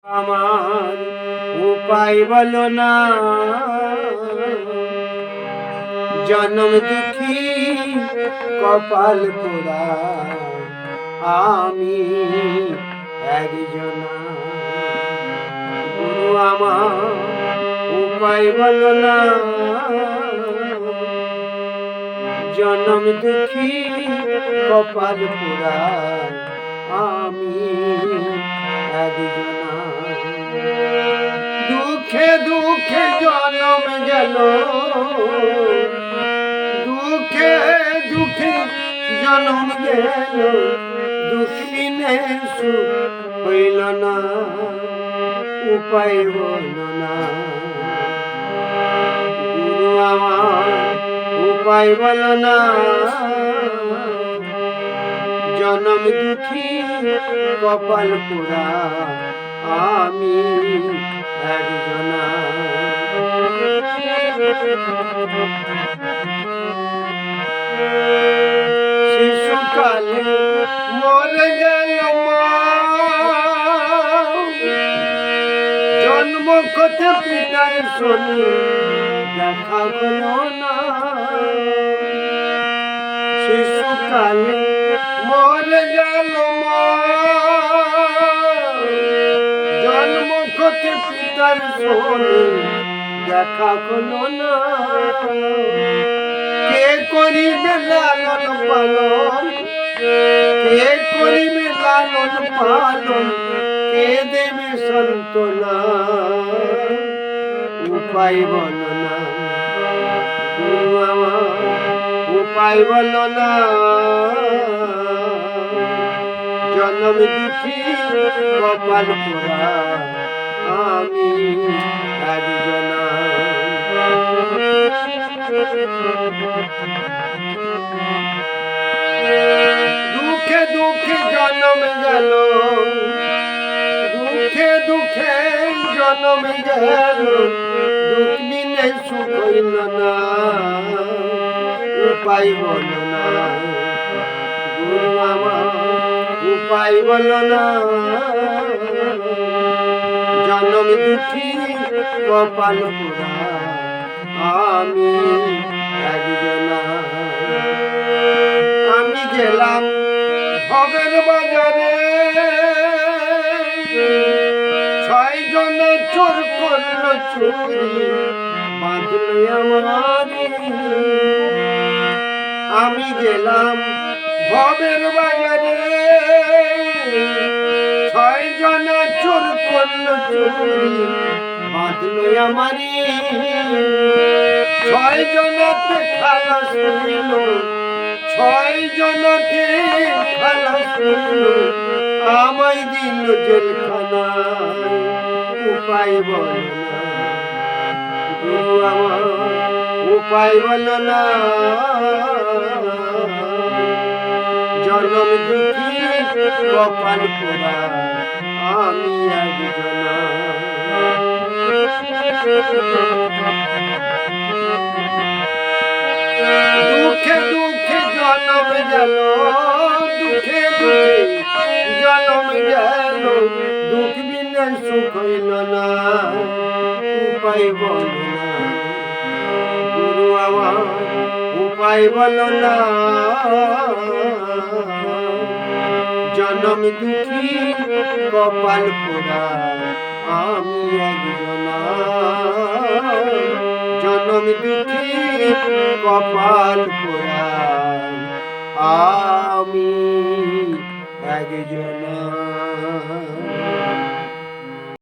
আমার উপায় বলো না, জন্ম দুঃখী কপাল পোড়া আমি একজনা। গুরু আমার উপায় বলো না, জন্ম দুঃখী কপাল পোড়া আমি একজনা। দুঃখে দুঃখে জন্ম গেল, দুঃখে দুঃখে জন্ম গেল, দুঃখ বিনে সুখ হইল না, উপায় হইল না। গুরু আমার উপায় বল না, জন্ম দুঃখী কপাল পোড়া আমি একজনা। শিশুকালে মরে গেল মা, জন্ম কোথা পিতার শনি দেখা হলো না। শিশুকালে মরে গেল মা, জন্ম কোথা পিতার শনি দেখা হলো না। কে করিবে লালন পালন, কে করিবে লালন পালন, কে দেবে সান্ত্বনা, উপায় বলো না। গুরু আমার উপায় বলো না, জন্ম দুঃখী কপাল পোড়া আমি একজনা। দুঃখে দুঃখে জন্ম গেল, দুঃখে দুঃখে জন্ম গেল, দুঃখ বিনে সুখ হইল না, উপায় বলো না। গুরু আমার উপায় বলো না, জন্ম দুঃখী কপাল পোড়া আমি একজনা। আমি গেলাম ভবের বাজারে, ছয় জন চোর করল চুরি, বাঁধল আমারে। আমি গেলাম ভবের বাজারে, ছয় জন চোর করল চুরি, বাঁধল আমারে। ছয় জনতে খালাস হইল, ছয় জনতে খালাস হইল, আমায় দিল জেলখানায়, উপায় বলো না। গুরু আমার উপায় বলো না, জন্ম দুঃখী কপাল পোড়া আমি একজনা। দুঃখে দুঃখে জন্ম গেল, দুঃখে দুঃখে জন্ম গেল, দুঃখ বিনে সুখ হইল না, উপায় বলো না। গুরু আমার উপায় বলো না, জন্ম দুঃখী কপাল পোড়া আমি একজনা। জন্ম দুঃখী কপাল পোড়া আমি একজনা।